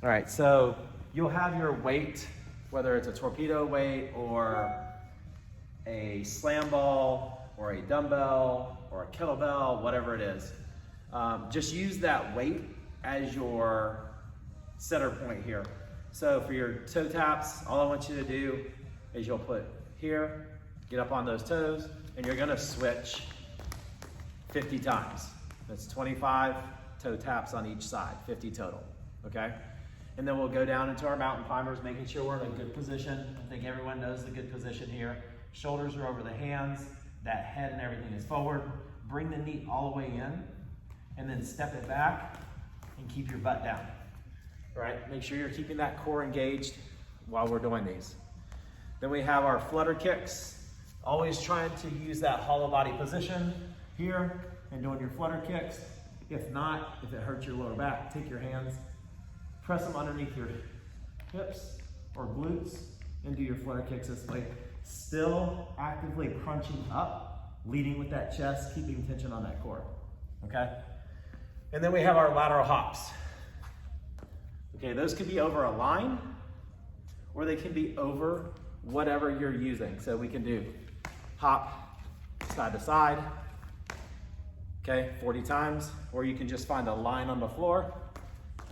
All right, so you'll have your weight, whether it's a torpedo weight or a slam ball or a dumbbell or a kettlebell, whatever it is. Just use that weight as your center point here. So for your toe taps, all I want you to do is you'll put here, get up on those toes, and you're gonna switch 50 times. That's 25 toe taps on each side, 50 total, okay? And then we'll go down into our mountain climbers, making sure we're in a good position. I think everyone knows the good position here. Shoulders are over the hands, that head and everything is forward. Bring the knee all the way in, and then step it back and keep your butt down. All right, make sure you're keeping that core engaged while we're doing these. Then we have our flutter kicks. Always trying to use that hollow body position here and doing your flutter kicks. If not, if it hurts your lower back, take your hands, press them underneath your hips or glutes, and do your flutter kicks this way. Still actively crunching up, leading with that chest, keeping tension on that core, okay? And then we have our lateral hops. Okay, those could be over a line, or they can be over whatever you're using. So we can do hop side to side, okay, 40 times, or you can just find a line on the floor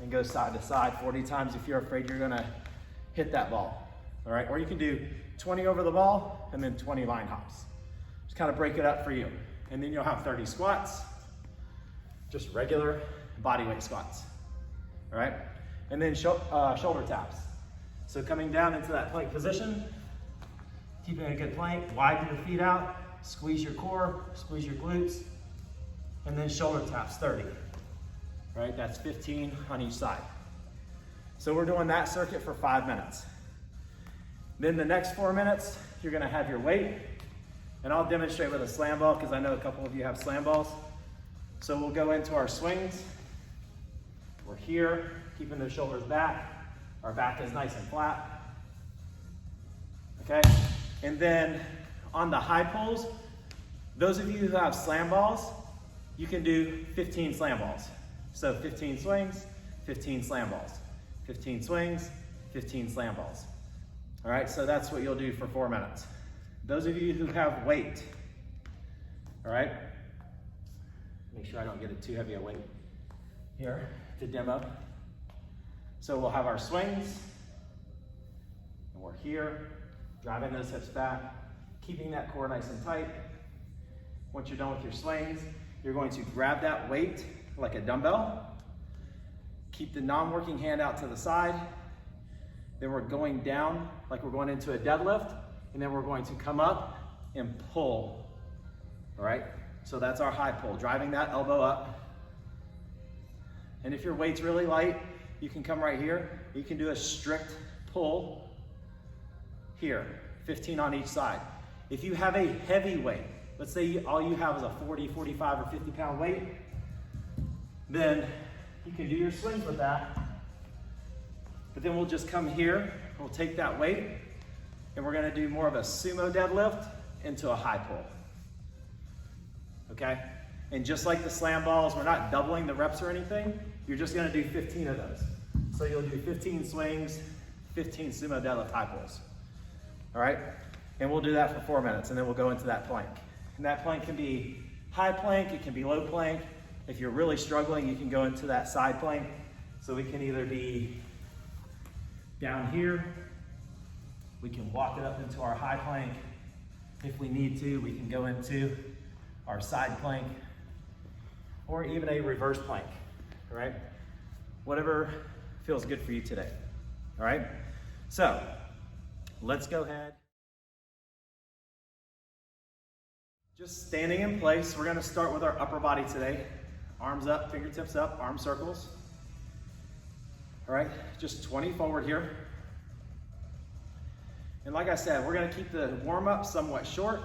and go side to side 40 times if you're afraid you're gonna hit that ball, all right? Or you can do 20 over the ball and then 20 line hops. Just kind of break it up for you. And then you'll have 30 squats, just regular body weight squats, all right? And then shoulder taps. So coming down into that plank position, keeping a good plank, widen your feet out, squeeze your core, squeeze your glutes, and then shoulder taps, 30. Right, that's 15 on each side. So we're doing that circuit for 5 minutes. Then the next 4 minutes, you're gonna have your weight, and I'll demonstrate with a slam ball because I know a couple of you have slam balls. So we'll go into our swings. We're here, keeping the shoulders back. Our back is nice and flat. Okay, and then on the high pulls, those of you who have slam balls, you can do 15 slam balls. So 15 swings, 15 slam balls. 15 swings, 15 slam balls. All right, so that's what you'll do for 4 minutes. Those of you who have weight, all right, make sure I don't get it too heavy a weight here to demo. So we'll have our swings, and we're here, driving those hips back, keeping that core nice and tight. Once you're done with your swings, you're going to grab that weight like a dumbbell, keep the non-working hand out to the side, then we're going down like we're going into a deadlift, and then we're going to come up and pull, all right? So that's our high pull, driving that elbow up. And if your weight's really light, you can come right here. You can do a strict pull here, 15 on each side. If you have a heavy weight, let's say all you have is a 40, 45, or 50 pound weight, then you can do your swings with that. But then we'll just come here, we'll take that weight, and we're gonna do more of a sumo deadlift into a high pull. Okay? And just like the slam balls, we're not doubling the reps or anything, you're just gonna do 15 of those. So you'll do 15 swings, 15 sumo deadlift high pulls. All right? And we'll do that for 4 minutes, and then we'll go into that plank. And that plank can be high plank, it can be low plank. If you're really struggling, you can go into that side plank. So we can either be down here, we can walk it up into our high plank. If we need to, we can go into our side plank, or even a reverse plank, all right? Whatever feels good for you today, all right? So let's go ahead. Just standing in place, we're gonna start with our upper body today. Arms up, fingertips up, arm circles. All right, just 20 forward here. And like I said, we're gonna keep the warm up somewhat short,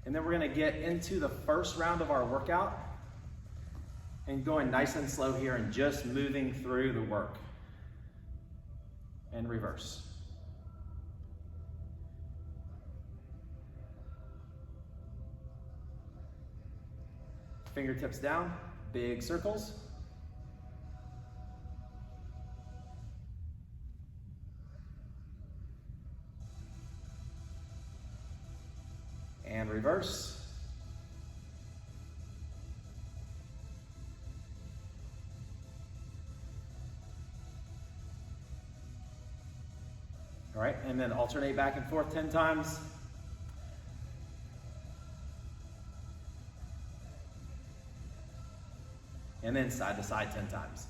and then we're gonna get into the first round of our workout and going nice and slow here and just moving through the work. And reverse. Fingertips down, big circles. and reverse. All right, and then alternate back and forth 10 times. And then side to side 10 times.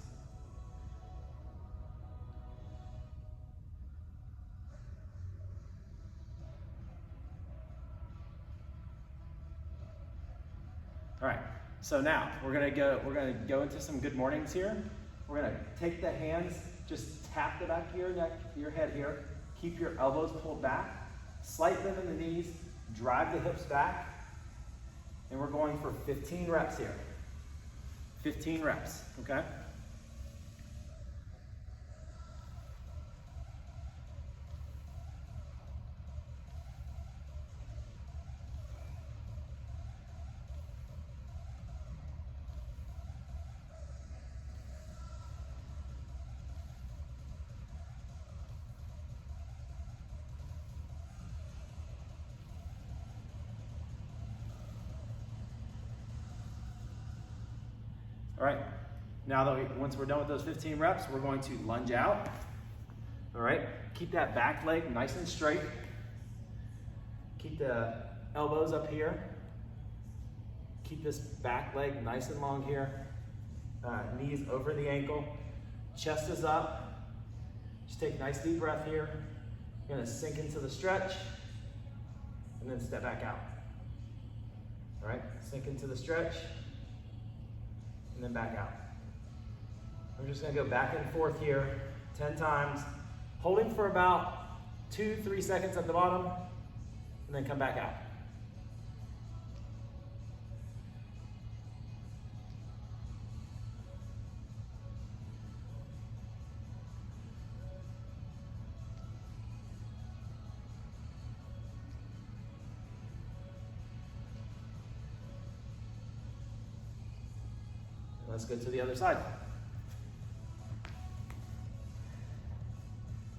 All right, so now we're gonna go into some good mornings here. We're gonna take the hands, just tap the back of your neck, your head here. Keep your elbows pulled back, slight bend in the knees, drive the hips back, and we're going for 15 reps here. 15 reps, okay? All right, now that once we're done with those 15 reps, we're going to lunge out. All right, keep that back leg nice and straight. Keep the elbows up here. Keep this back leg nice and long here. Knees over the ankle. Chest is up. Just take a nice deep breath here. You're gonna sink into the stretch and then step back out. All right, sink into the stretch and then back out. We're just gonna go back and forth here 10 times, holding for about 2-3 seconds at the bottom, and then come back out. Let's go to the other side.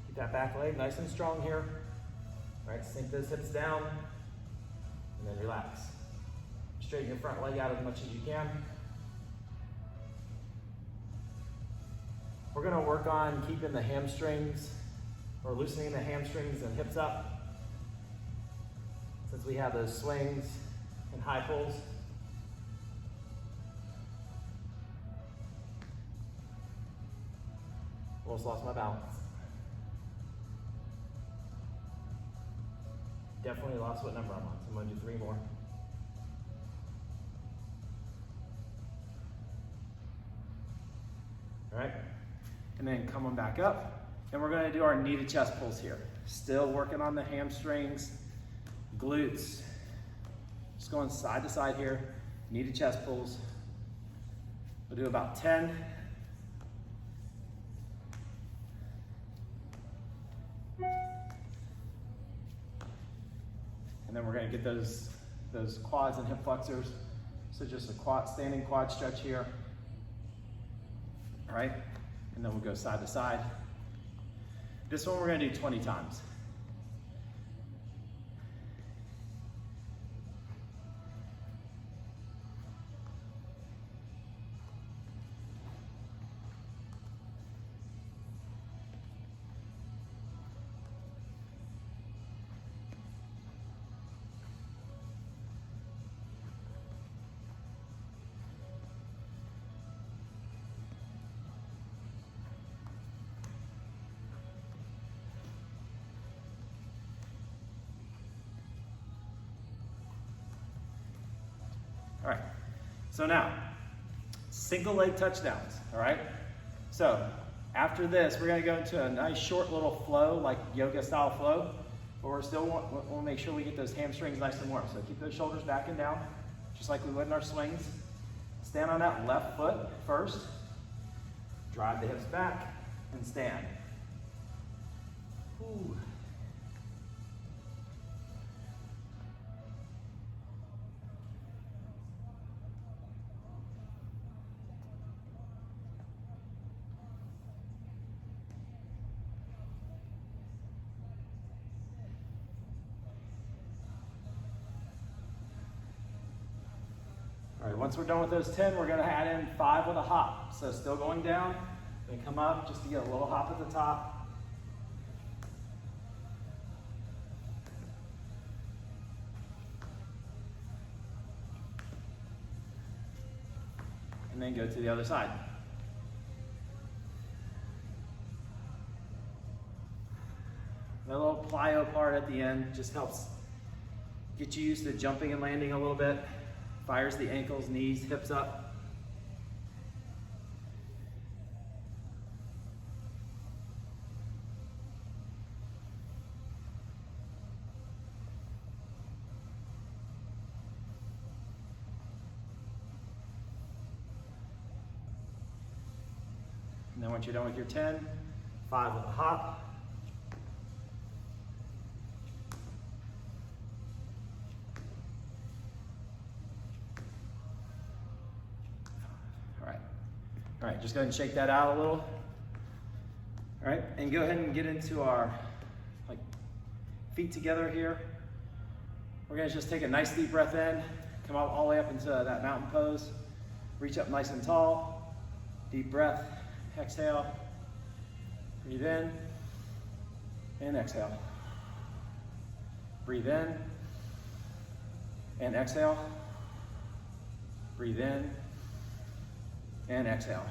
Keep that back leg nice and strong here. All right, sink those hips down, and then relax. Straighten your front leg out as much as you can. We're gonna work on keeping the hamstrings, or loosening the hamstrings and hips up, since we have those swings and high pulls. Almost lost my balance. Definitely lost what number I'm on, so I'm gonna do 3 more. All right, and then come on back up, and we're gonna do our knee to chest pulls here. Still working on the hamstrings, glutes. Just going side to side here, knee to chest pulls. We'll do about 10. And then we're gonna get those quads and hip flexors. So just a standing quad stretch here. All right, and then we'll go side to side. This one we're gonna do 20 times. All right, so now, single leg touchdowns, all right? So after this, we're gonna go into a nice short little flow, like yoga style flow, but we'll make sure we get those hamstrings nice and warm. So keep those shoulders back and down, just like we would in our swings. Stand on that left foot first, drive the hips back, and stand. Ooh. Once we're done with those 10, we're gonna add in 5 with a hop. So still going down, then come up just to get a little hop at the top. And then go to the other side. That little plyo part at the end just helps get you used to jumping and landing a little bit. Fires the ankles, knees, hips up. And then once you're done with your 10, 5 with a hop. All right, just go ahead and shake that out a little. All right, and go ahead and get into our feet together here. We're gonna just take a nice deep breath in, come up all the way up into that mountain pose. Reach up nice and tall, deep breath, exhale. Breathe in and exhale. Breathe in and exhale. Breathe in and exhale.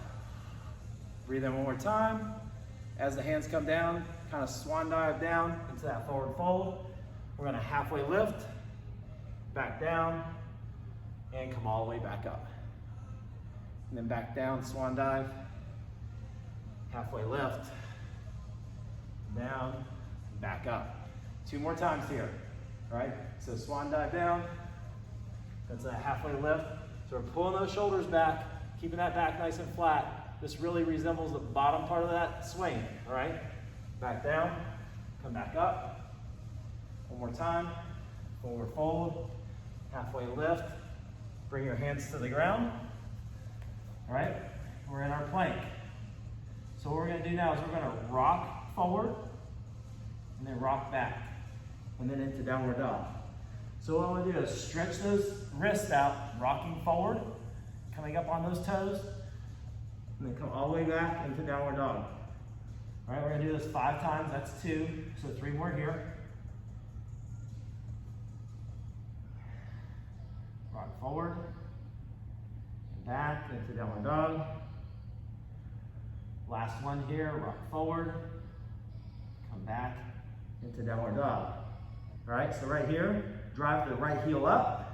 Breathe in one more time. As the hands come down, kind of swan dive down into that forward fold. We're gonna halfway lift, back down, and come all the way back up. And then back down, swan dive, halfway lift, down, back up. 2 more times here, all right? So swan dive down, that's a halfway lift. So we're pulling those shoulders back, keeping that back nice and flat. This really resembles the bottom part of that swing, all right? Back down, come back up. One more time, forward fold, halfway lift. Bring your hands to the ground, all right? We're in our plank. So what we're gonna do now is we're gonna rock forward and then rock back and then into downward dog. So what I wanna do is stretch those wrists out, rocking forward, coming up on those toes, and then come all the way back into downward dog. All right, we're gonna do this 5 times, that's 2, so 3 more here. Rock forward, and back into downward dog. Last one here, rock forward, come back into downward dog. All right, so right here, drive the right heel up.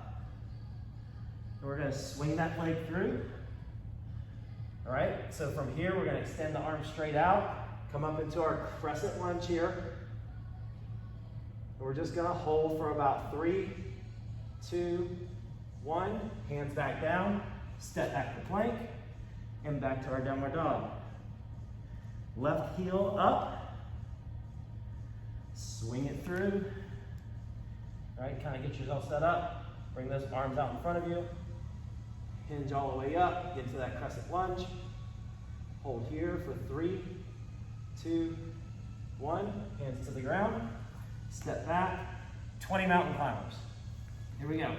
And we're gonna swing that leg through. All right, so from here, we're gonna extend the arms straight out, come up into our crescent lunge here. And we're just gonna hold for about 3, 2, 1. Hands back down, step back to plank, and back to our downward dog. Left heel up, swing it through. All right, kind of get yourself set up. Bring those arms out in front of you. Hinge all the way up, get to that crescent lunge. Hold here for 3, 2, 1. Hands to the ground. Step back. 20 mountain climbers. Here we go.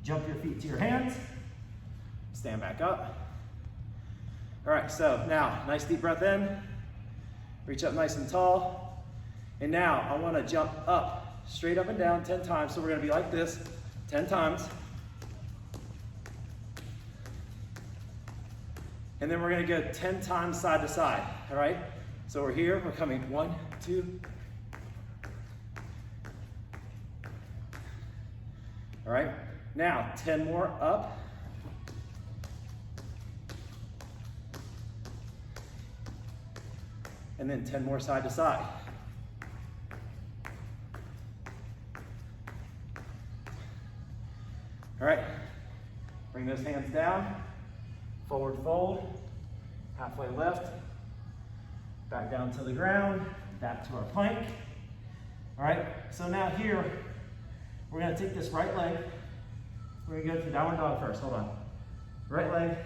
Jump your feet to your hands. Stand back up. All right, so now, nice deep breath in. Reach up nice and tall. And now, I wanna jump up, straight up and down 10 times. So we're gonna be like this 10 times. And then we're gonna go 10 times side to side, all right? So we're here, we're coming 1, 2. All right, now 10 more up. And then 10 more side to side. All right, bring those hands down, forward fold, halfway lift, back down to the ground, back to our plank. All right, so now here, we're gonna take this right leg, we're gonna go to downward dog first, hold on. Right leg,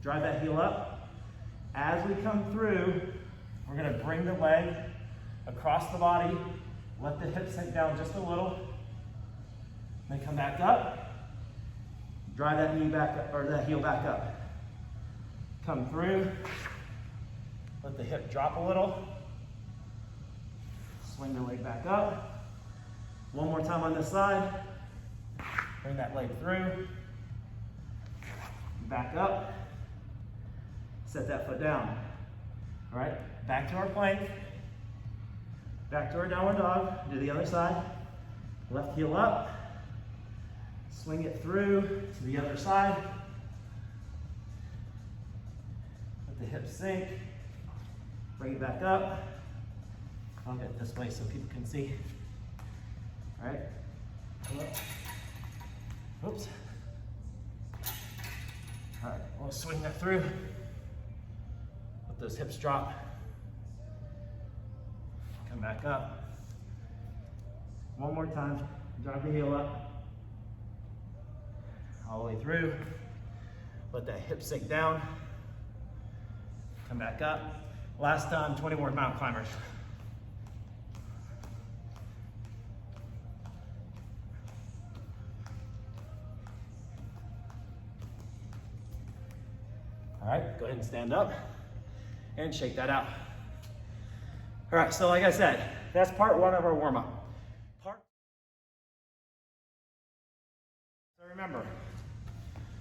drive that heel up. As we come through, We're gonna bring the leg across the body, let the hip sink down just a little, then come back up, drive that knee back up, or that heel back up. Come through, let the hip drop a little, swing the leg back up. One more time on this side, bring that leg through, back up, set that foot down. All right, back to our plank, back to our downward dog, do the other side, left heel up, swing it through to the other side, let the hips sink, bring it back up. I'll get this way so people can see. All right, oops. All right, we'll swing that through. Let those hips drop. Come back up. One more time, drive the heel up. All the way through. Let that hip sink down. Come back up. Last time, 20 more mountain climbers. All right, go ahead and stand up and shake that out. All right, so like I said, that's part one of our warm-up. So remember,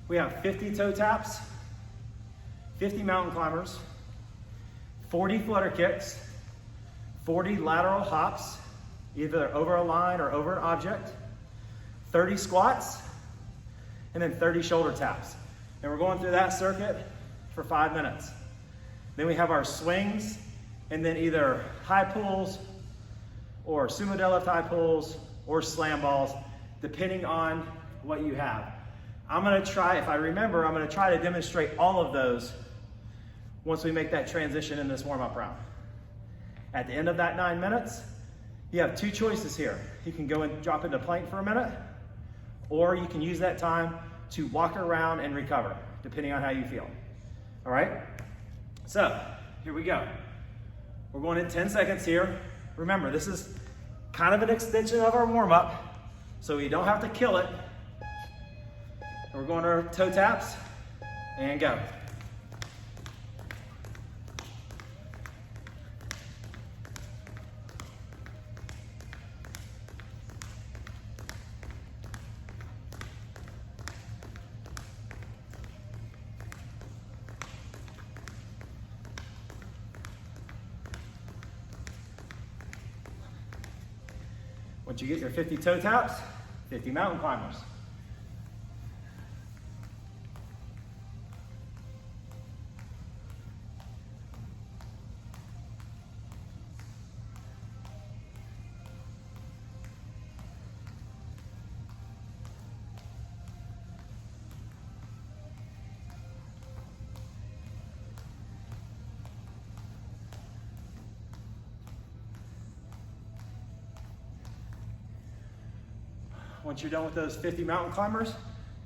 we have 50 toe taps, 50 mountain climbers, 40 flutter kicks, 40 lateral hops, either over a line or over an object, 30 squats, and then 30 shoulder taps. And we're going through that circuit for 5 minutes. Then we have our swings, and then either high pulls or Sumo DL High Pulls or slam balls, depending on what you have. I'm gonna try, if I remember, I'm gonna try to demonstrate all of those once we make that transition in this warm-up round. At the end of that 9 minutes, you have two choices here. You can go and drop into plank for a minute, or you can use that time to walk around and recover, depending on how you feel. All right? So, here we go. We're going in 10 seconds here. Remember, this is kind of an extension of our warm-up, so we don't have to kill it. We're going to our toe taps, and go. Once you get your 50 toe taps, 50 mountain climbers. Once you're done with those 50 mountain climbers,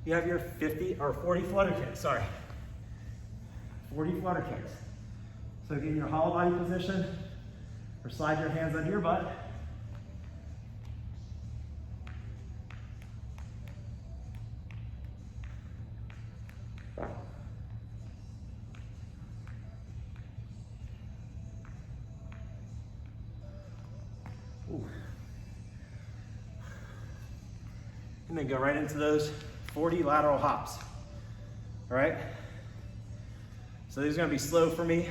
you have your 50 or 40 flutter kicks, sorry. 40 flutter kicks. So get in your hollow body position or slide your hands under your butt. Ooh. And then go right into those 40 lateral hops. All right? So these are gonna be slow for me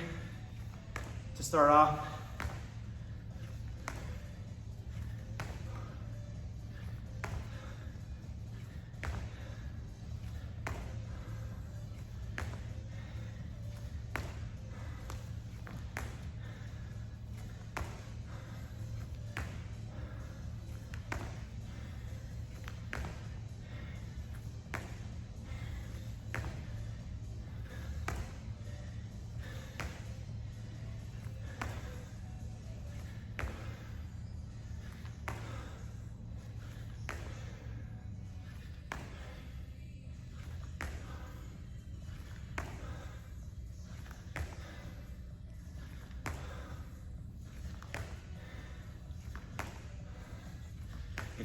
to start off.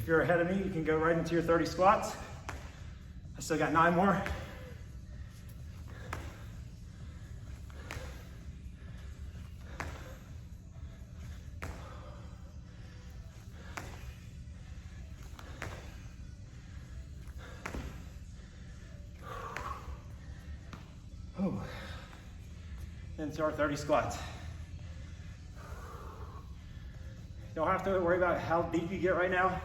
you're ahead of me, you can go right into your 30 squats. I still got 9 more. Oh. Into our 30 squats. Don't have to worry about how deep you get right now.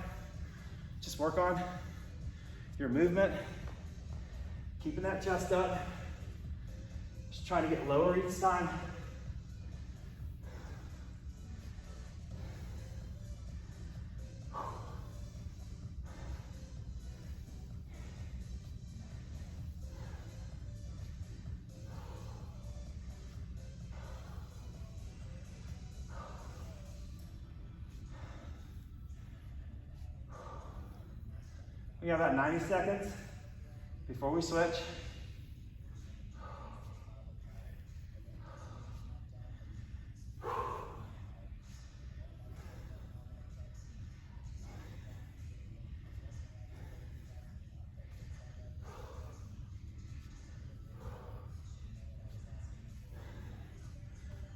Just work on your movement, keeping that chest up. Just trying to get lower each time. We have about 90 seconds before we switch.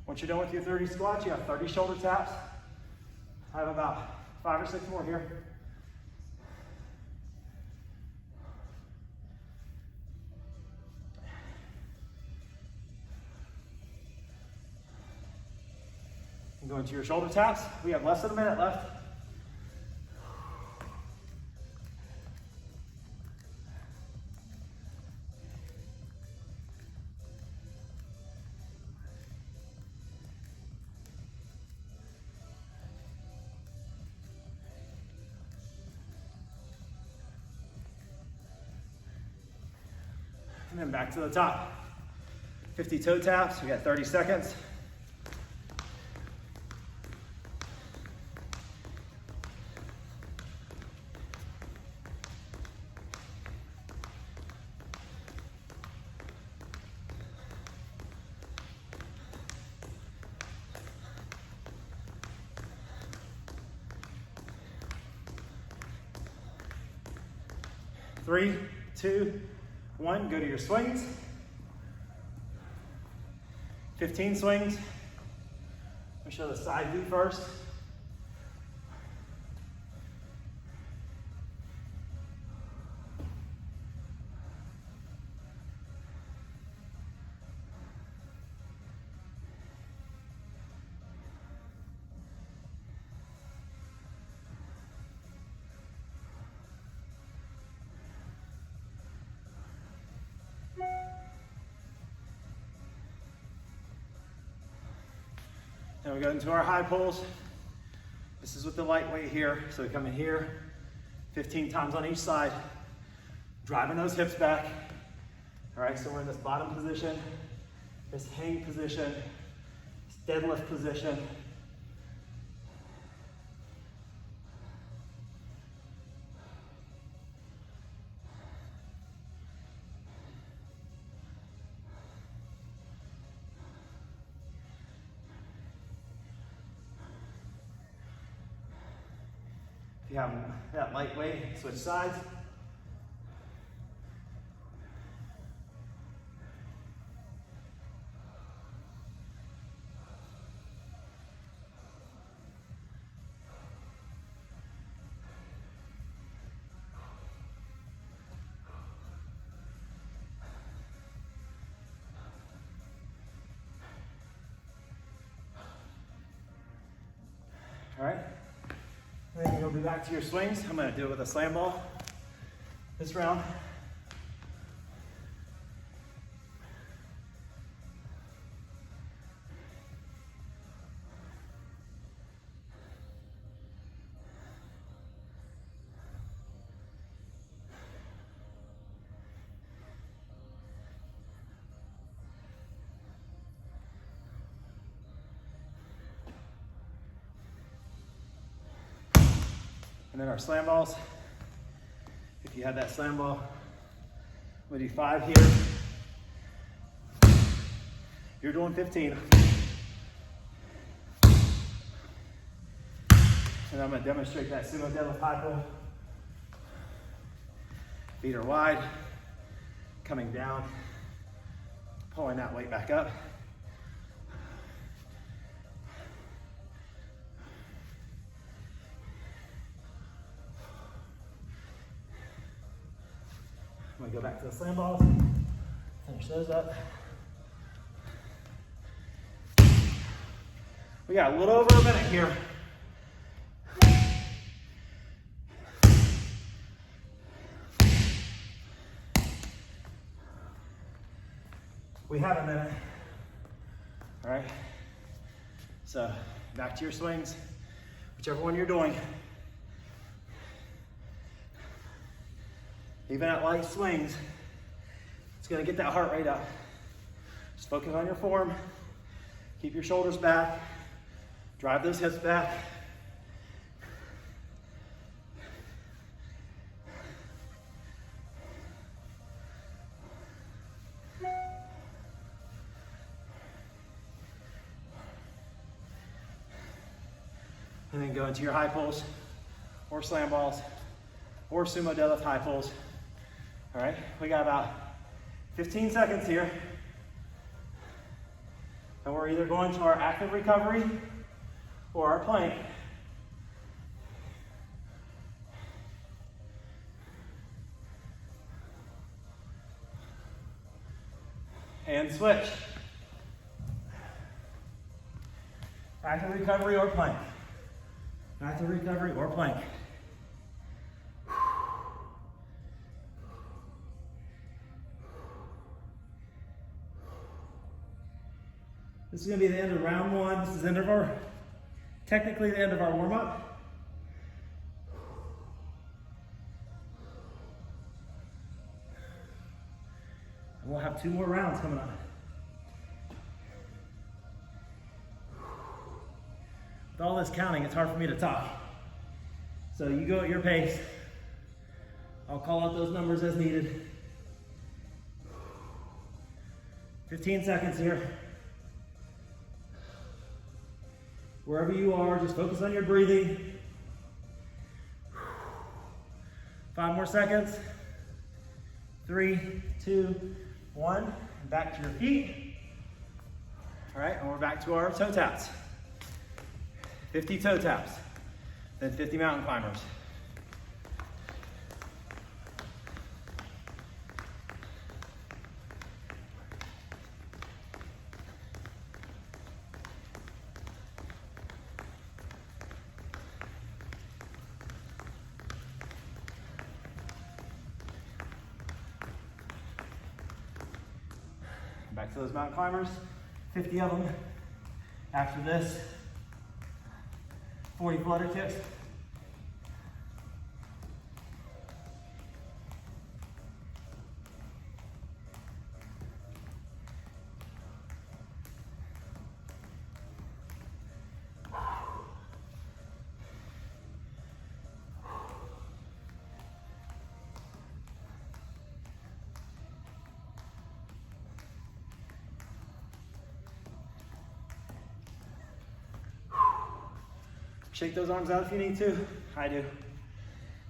Once you're done with your 30 squats, you have 30 shoulder taps. I have about 5 or 6 more here. Go into your shoulder taps. We have less than a minute left. And then back to the top. 50 toe taps. We got 30 seconds. Three, 2, 1, go to your swings. 15 swings. Let me show the side view first. Then we go into our high pulls. This is with the lightweight here. So we come in here, 15 times on each side, driving those hips back. All right, so we're in this bottom position, this hang position, this deadlift position. If you have that lightweight, switch sides. All right. Then you'll be back to your swings. I'm going to do it with a slam ball this round. And then our slam balls. If you had that slam ball, we'll do 5 here. You're doing 15. And And I'm gonna demonstrate that Sumo DL High Pull. Feet are wide, coming down, pulling that weight back up. I'm gonna go back to the slam balls, finish those up. We got a little over a minute here. We have a minute. All right. So back to your swings, whichever one you're doing. Even at light swings, it's gonna get that heart rate up. Just focus on your form. Keep your shoulders back. Drive those hips back. And then go into your high pulls, or slam balls, or sumo deadlift high pulls. All right, we got about 15 seconds here. And we're either going to our active recovery or our plank. And switch. Active recovery or plank. Active recovery or plank. This is going to be the end of round one. This is the end of our, technically the end of our warm-up. And we'll have 2 more rounds coming up. With all this counting, it's hard for me to talk. So you go at your pace. I'll call out those numbers as needed. 15 seconds here. Wherever you are, just focus on your breathing. 5 more seconds. 3, 2, 1. And back to your feet. All right, and we're back to our toe taps. 50 toe taps, then 50 mountain climbers. Back to those mountain climbers, 50 of them. After this, 40 flutter kicks. Shake those arms out if you need to. I do.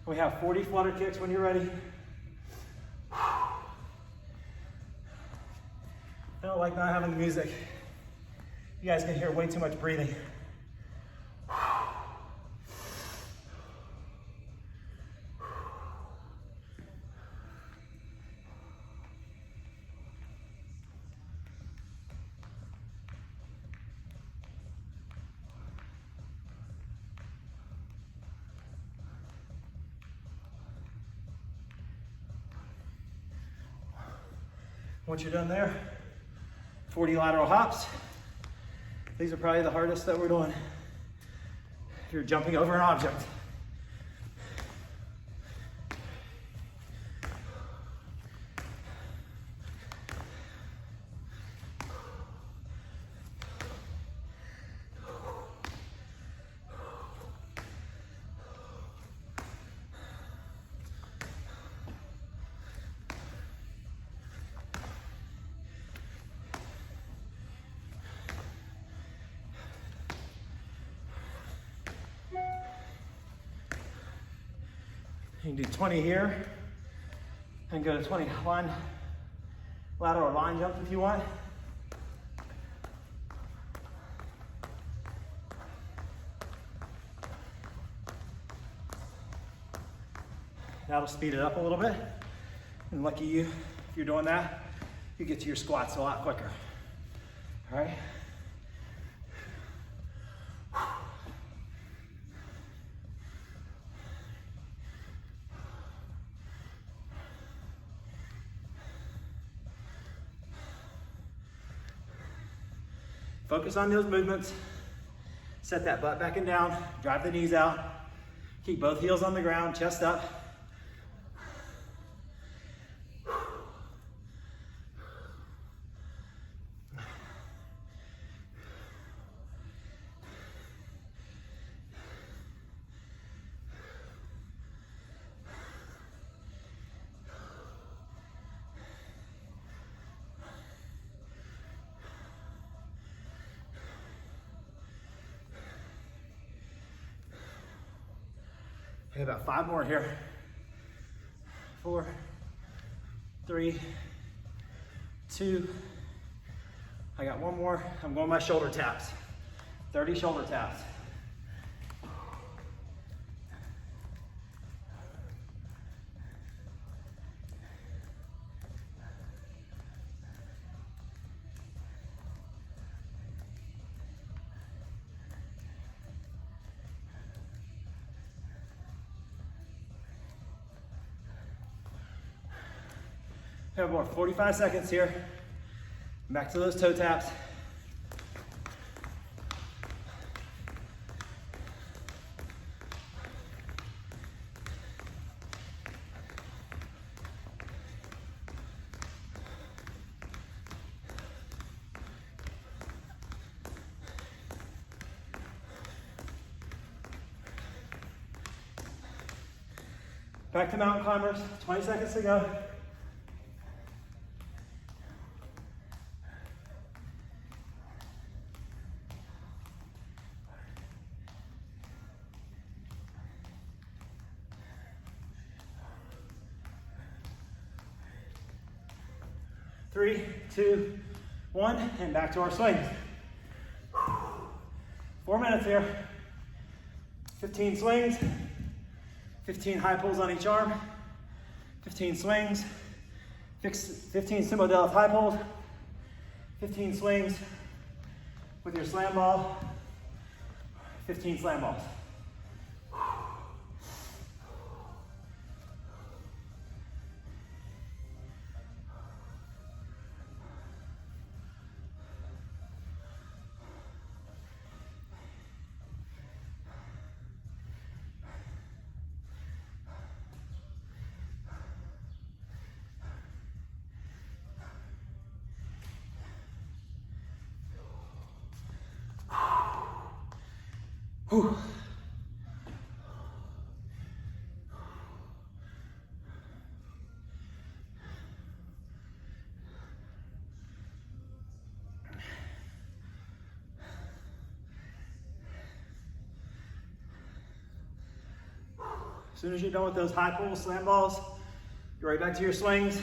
We have 40 flutter kicks when you're ready. I don't like not having the music. You guys can hear way too much breathing. Once you're done there, 40 lateral hops. These are probably the hardest that we're doing. If you're jumping over an object. You can do 20 here and go to 21 lateral line jumps if you want. That'll speed it up a little bit. And lucky you, if you're doing that, you get to your squats a lot quicker. All right? Focus on those movements. Set that butt back and down. Drive the knees out. Keep both heels on the ground, chest up. Okay, about 5 more here. 4, 3, 2. I got 1 more. I'm going my shoulder taps. 30 shoulder taps. We have more 45 seconds here. Back to those toe taps. Back to mountain climbers, 20 seconds to go. Three, 2, 1, and back to our swings. 4 minutes here. 15 swings, 15 high pulls on each arm, 15 swings, 15 Sumo DL High Pulls, 15 swings with your slam ball, 15 slam balls. Whew. As soon as you're done with those high pulls, slam balls, you're right back to your swings.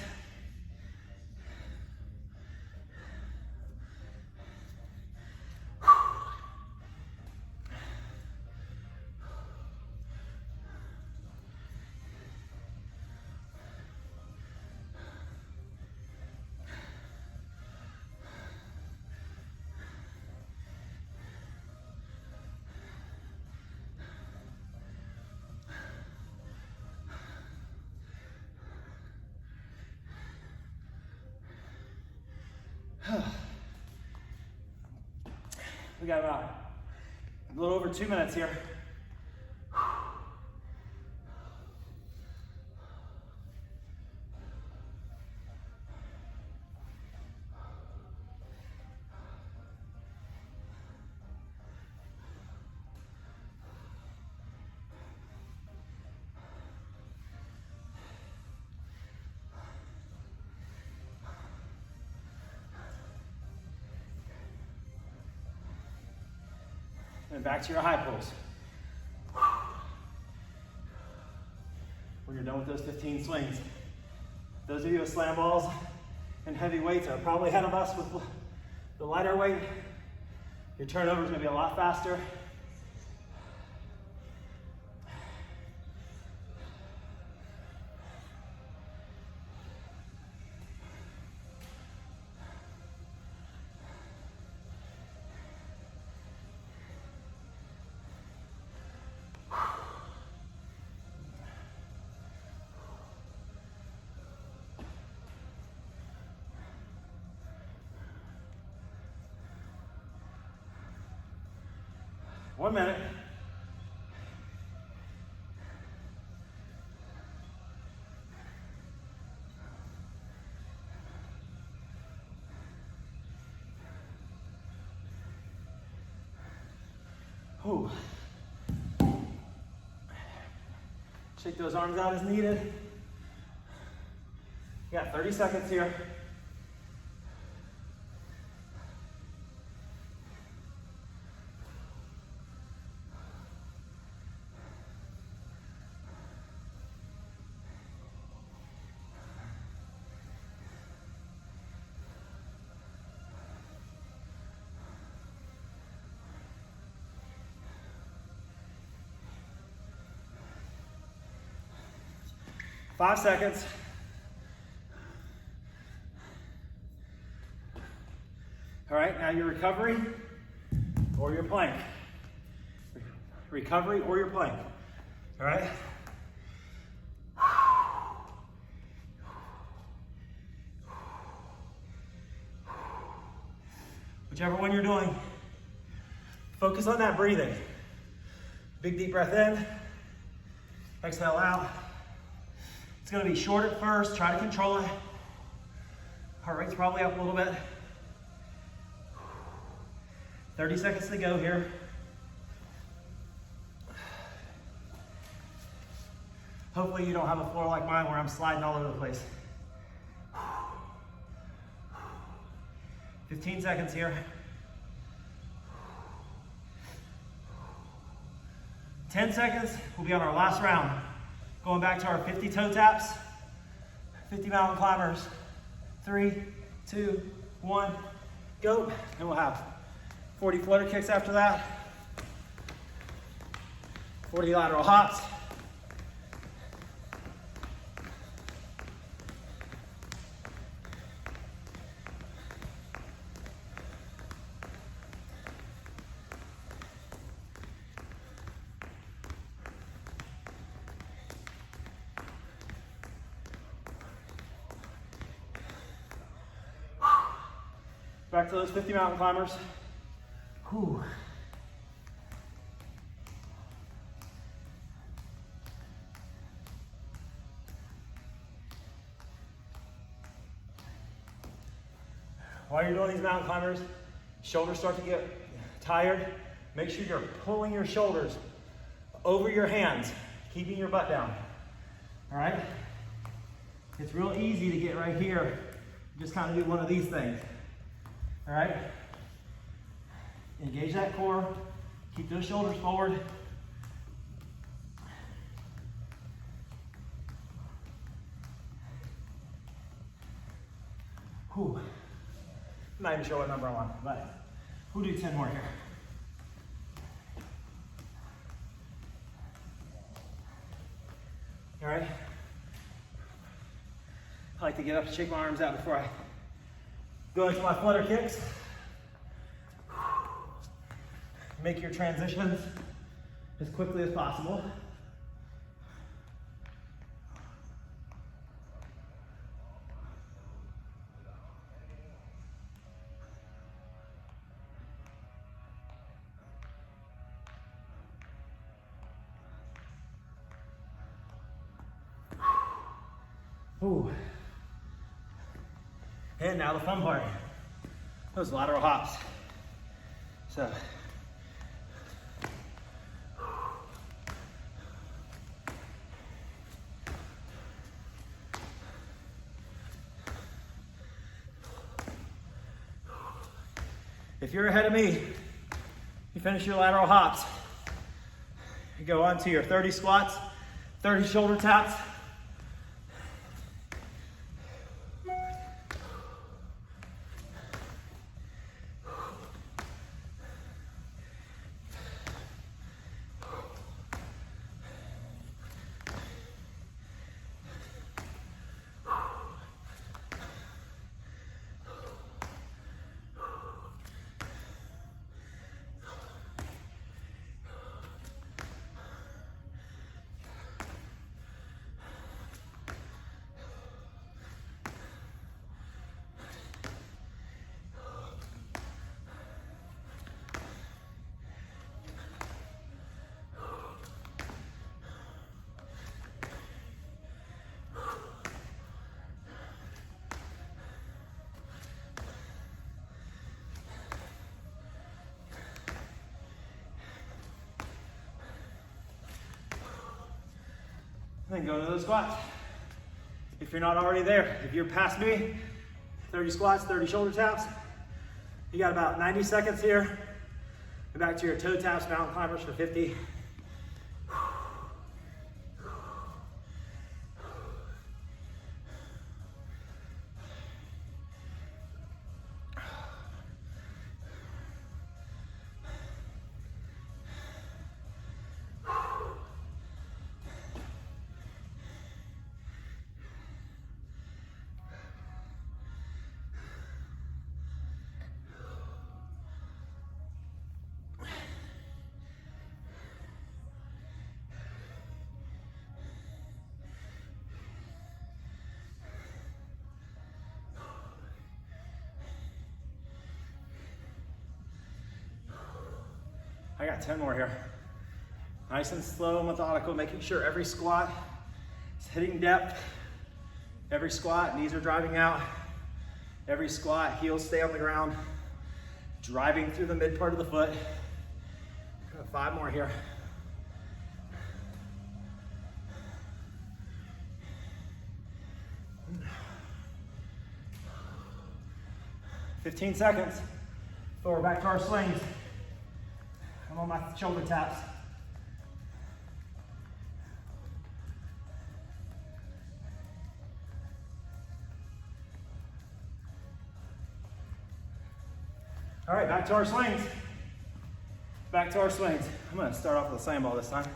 We got about a little over 2 minutes here. And back to your high pulls. We're when you're done with those 15 swings. Those of you with slam balls and heavy weights are probably ahead of us with the lighter weight. Your turnover is going to be a lot faster. One minute. Ooh. Shake those arms out as needed. You got 30 seconds here. Five seconds. All right, now your recovery or your plank. Recovery or your plank. All right? Whichever one you're doing, focus on that breathing. Big deep breath in, exhale out. It's going to be short at first, try to control it. Heart rate's probably up a little bit. 30 seconds to go here. Hopefully you don't have a floor like mine where I'm sliding all over the place. 15 seconds here. 10 seconds, we'll be on our last round. Going back to our 50 toe taps, 50 mountain climbers. 3, 2, 1, go. And we'll have 40 flutter kicks after that. 40 lateral hops. Back to those 50 mountain climbers. Whew. While you're doing these mountain climbers, shoulders start to get tired. Make sure you're pulling your shoulders over your hands, keeping your butt down. All right? It's real easy to get right here. Just kind of do one of these things. All right? Engage that core. Keep those shoulders forward. Whew. I'm not even sure what number I'm on, but we'll do 10 more here. All right? I like to get up and shake my arms out before I go into my flutter kicks. Make your transitions as quickly as possible. Ooh. And now the fun part, those lateral hops. So, if you're ahead of me, you finish your lateral hops. You go on to your 30 squats, 30 shoulder taps, then go into those squats. If you're not already there, if you're past me, 30 squats, 30 shoulder taps. You got about 90 seconds here. Go back to your toe taps, mountain climbers for 50. I got 10 more here. Nice and slow and methodical, making sure every squat is hitting depth. Every squat, knees are driving out. Every squat, heels stay on the ground. Driving through the mid part of the foot. Got 5 more here. "15 seconds. So we're back to our slings. I'm on my shoulder taps. All right, back to our swings. Back to our swings. I'm gonna start off with a slam ball this time.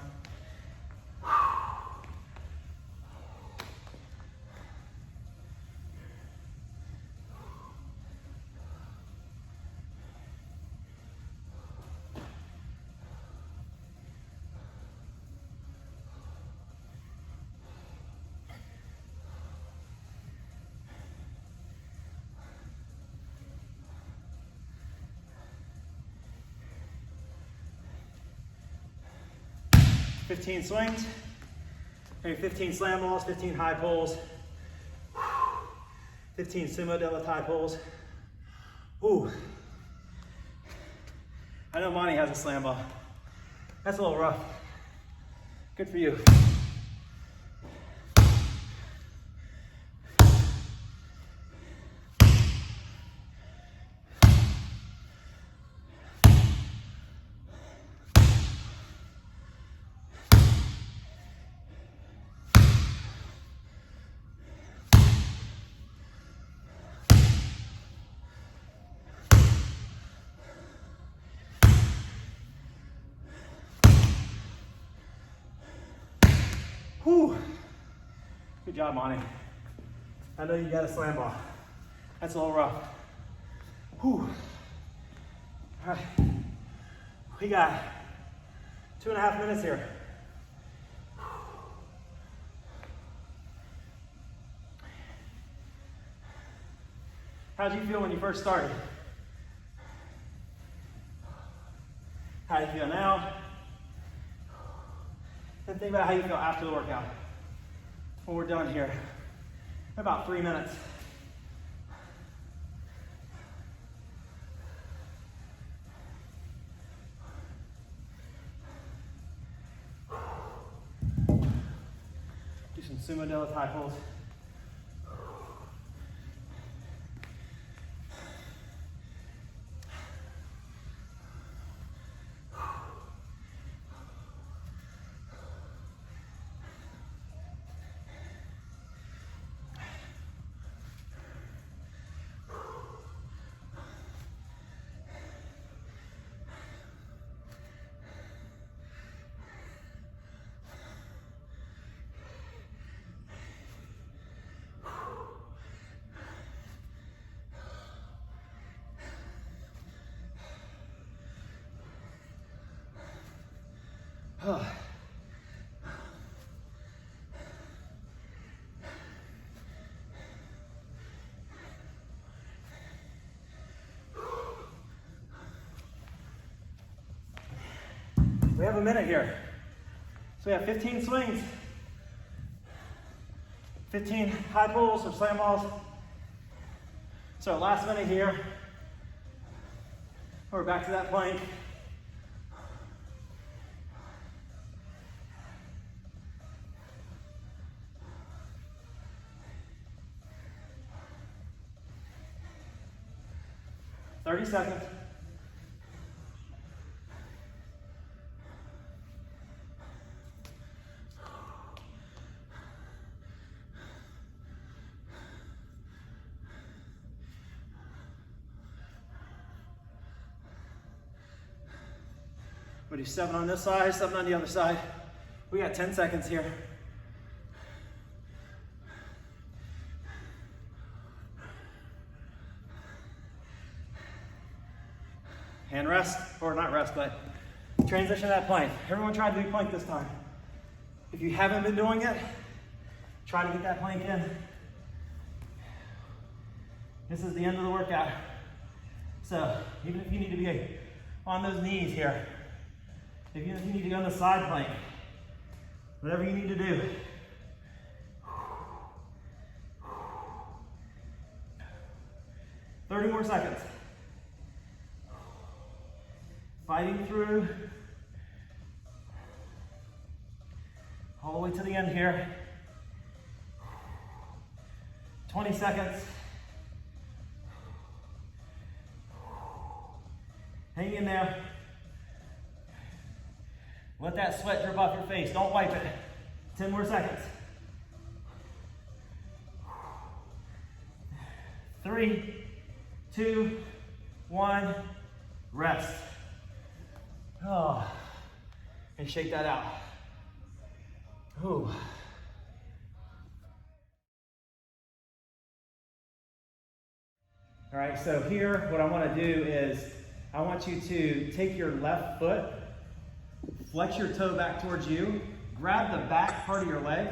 "15 swings, maybe 15 slam balls, 15 high pulls, 15 Sumo DL High Pulls. Ooh. I know Monty has a slam ball. That's a little rough. Good for you. Whew. Good job, Monty. I know you got a slam ball. That's a little rough. Whew. All right. We got 2.5 minutes here. How'd you feel when you first started? How do you feel now? And think about how you feel after the workout. When we're done here, about 3 minutes. Do some Sumo DL High Pulls. We have a minute here. So we have 15 swings, 15 high pulls or slam balls. So last minute here. We're back to that plank. 30 seconds. We'll do 7 on this side, 7 on the other side. We got 10 seconds here. And rest, or not rest, but transition to that plank. Everyone try to do plank this time. If you haven't been doing it, try to get that plank in. This is the end of the workout. So even if you need to be on those knees here, even if you need to go on the side plank, whatever you need to do. 30 more seconds. Fighting through. All the way to the end here. 20 seconds. Hang in there. Let that sweat drip off your face. Don't wipe it. 10 more seconds. 3, 2, 1. Rest. Oh, and shake that out. Ooh. All right, so here what I want to do is I want you to take your left foot, flex your toe back towards you, grab the back part of your leg,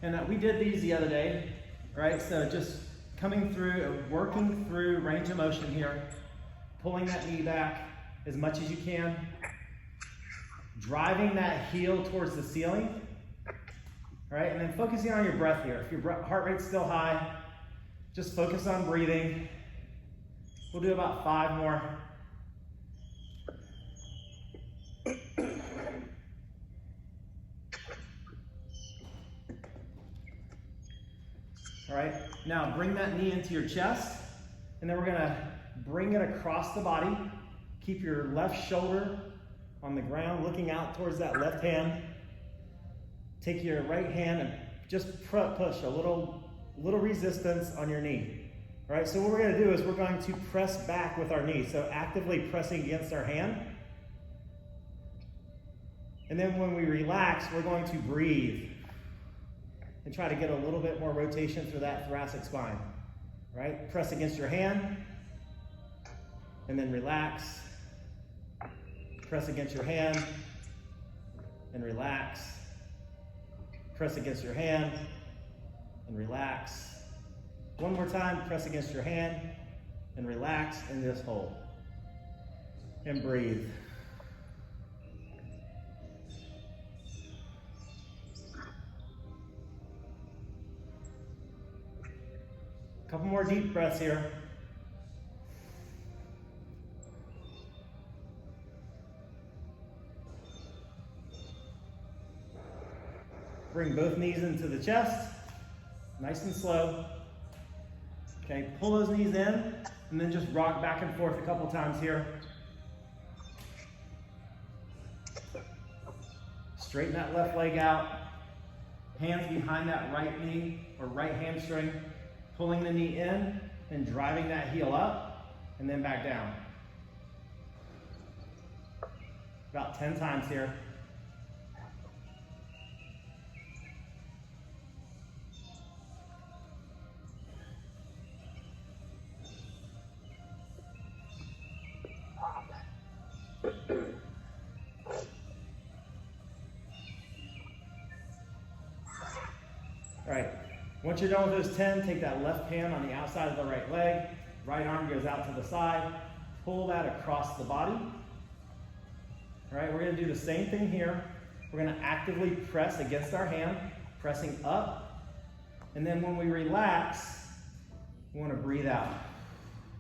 and we did these the other day, right? So just coming through, working through range of motion here, pulling that knee back as much as you can, driving that heel towards the ceiling, right? And then focusing on your breath here. If your heart rate's still high, just focus on breathing. We'll do about 5 more. All right, now bring that knee into your chest, and then we're gonna bring it across the body. Keep your left shoulder on the ground, looking out towards that left hand. Take your right hand and just push a little resistance on your knee. All right, so what we're gonna do is we're going to press back with our knee, so actively pressing against our hand. And then when we relax, we're going to breathe and try to get a little bit more rotation through that thoracic spine. All right, press against your hand, and then relax. Press against your hand, and relax. Press against your hand, and relax. One more time, press against your hand, and relax, and just hold. And breathe. A couple more deep breaths here. Bring both knees into the chest, nice and slow. Okay, pull those knees in, and then just rock back and forth a couple times here. Straighten that left leg out. Hands behind that right knee or right hamstring. Pulling the knee in and driving that heel up, and then back down. About 10 times here. All right. Once you're done with those 10, take that left hand on the outside of the right leg. Right arm goes out to the side. Pull that across the body. All right, we're going to do the same thing here. We're going to actively press against our hand, pressing up. And then when we relax, we want to breathe out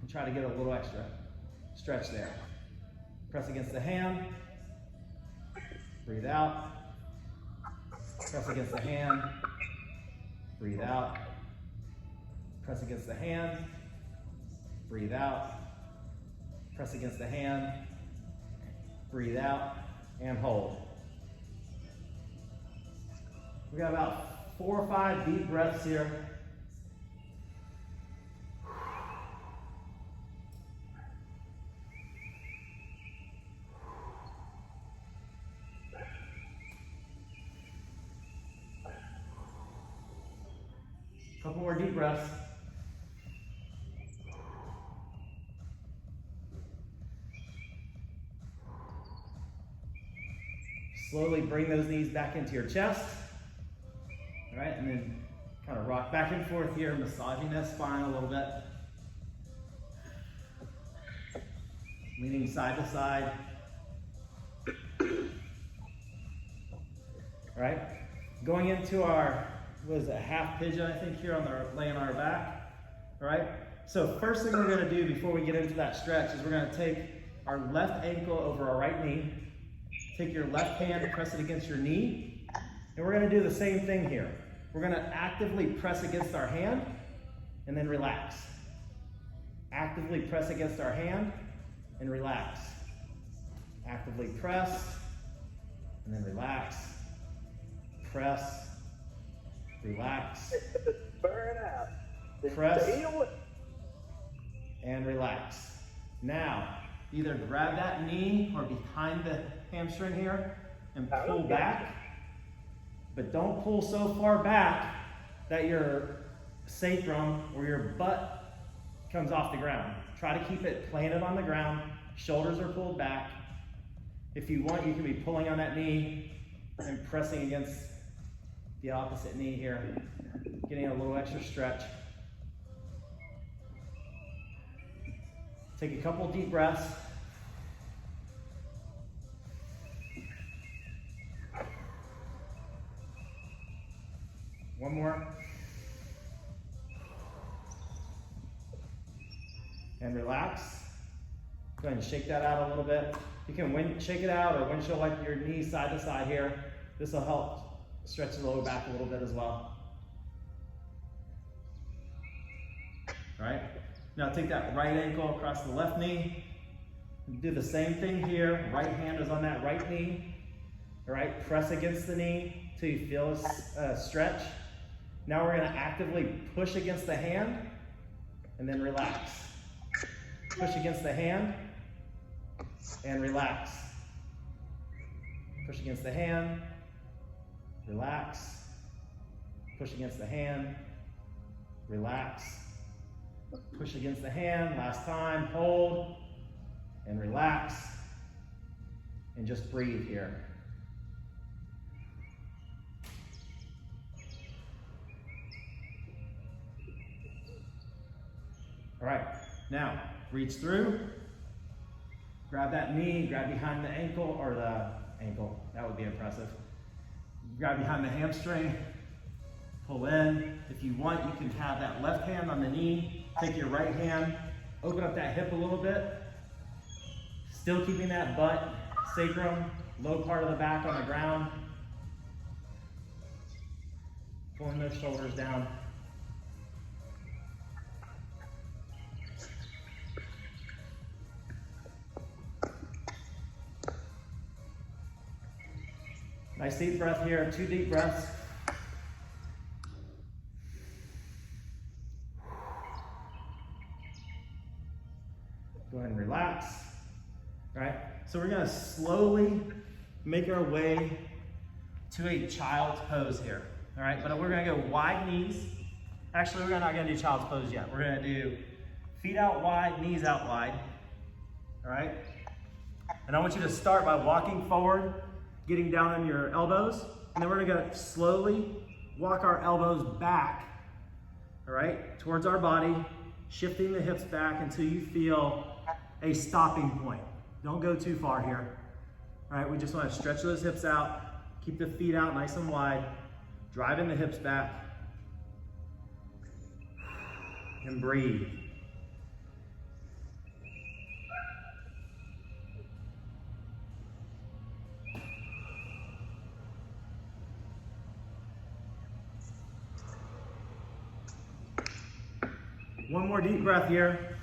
and try to get a little extra stretch there. Press against the hand. Breathe out. Press against the hand. Breathe out. Press against the hand. Breathe out. Press against the hand, breathe out, and hold. We got about 4 or 5 deep breaths here. Couple more deep breaths. Slowly bring those knees back into your chest. All right, and then kind of rock back and forth here, massaging that spine a little bit. Leaning side to side. All right, going into our, what is it, half pigeon, I think, here on the laying on our back. All right, so first thing we're gonna do before we get into that stretch is we're gonna take our left ankle over our right knee. Take your left hand, press it against your knee, and we're gonna do the same thing here. We're gonna actively press against our hand, and then relax. Actively press against our hand, and relax. Actively press, and then relax. Press, relax. Burn out. Press, and relax. Now, either grab that knee or behind the hamstring here and pull back, but don't pull so far back that your sacrum or your butt comes off the ground. Try to keep it planted on the ground, shoulders are pulled back. If you want, you can be pulling on that knee and pressing against the opposite knee here, getting a little extra stretch. Take a couple deep breaths. One more. And relax. Go ahead and shake that out a little bit. You can shake it out or windshield like your knees side to side here. This will help stretch the lower back a little bit as well. All right. Now take that right ankle across the left knee. Do the same thing here. Right hand is on that right knee. All right. Press against the knee till you feel a stretch. Now we're going to actively push against the hand and then relax. Push against the hand and relax. Push against the hand, relax. Push against the hand, relax. Push against the hand, last time, hold and relax. And just breathe here. All right, now reach through, grab that knee, grab behind the ankle, or the ankle, that would be impressive. Grab behind the hamstring, pull in. If you want, you can have that left hand on the knee, take your right hand, open up that hip a little bit, still keeping that butt, sacrum, low part of the back on the ground. Pulling those shoulders down. Nice deep breath here, 2 deep breaths. Go ahead and relax. All right, so we're gonna slowly make our way to a child's pose here. All right, but we're gonna go wide knees. Actually, we're not gonna do child's pose yet. We're gonna do feet out wide, knees out wide. All right, and I want you to start by walking forward, getting down on your elbows, and then we're gonna slowly walk our elbows back, all right, towards our body, shifting the hips back until you feel a stopping point. Don't go too far here. All right, we just wanna stretch those hips out, keep the feet out nice and wide, driving the hips back, and breathe. One more deep breath here.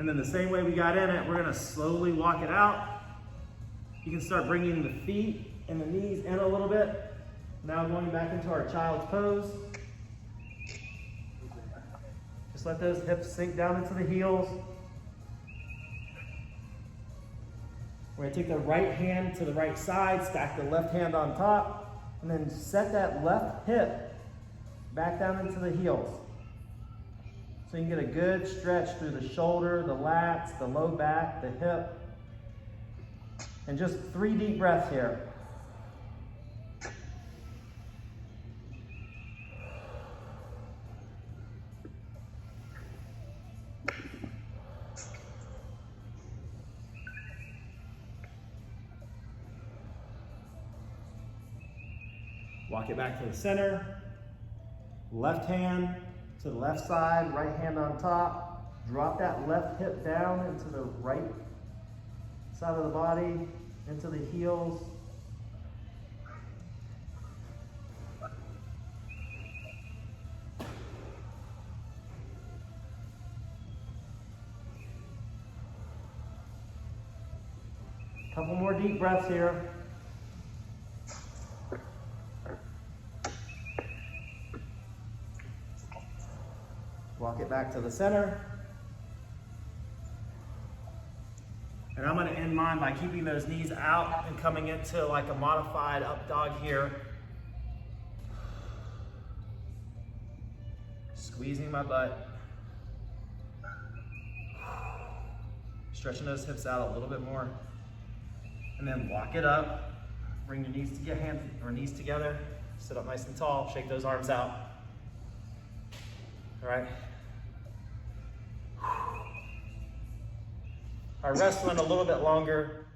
And then the same way we got in it, we're gonna slowly walk it out. You can start bringing the feet and the knees in a little bit. Now going back into our child's pose. Just let those hips sink down into the heels. We're gonna take the right hand to the right side, stack the left hand on top, and then set that left hip back down into the heels. So you can get a good stretch through the shoulder, the lats, the low back, the hip. And just 3 deep breaths here. Walk it back to the center. Left hand to the left side, right hand on top. Drop that left hip down into the right side of the body, into the heels. Couple more deep breaths here. Walk it back to the center. And I'm gonna end mine by keeping those knees out and coming into like a modified up dog here. Squeezing my butt. Stretching those hips out a little bit more. And then walk it up. Bring your knees to your hands or knees together. Sit up nice and tall. Shake those arms out. All right. I wrestle in a little bit longer.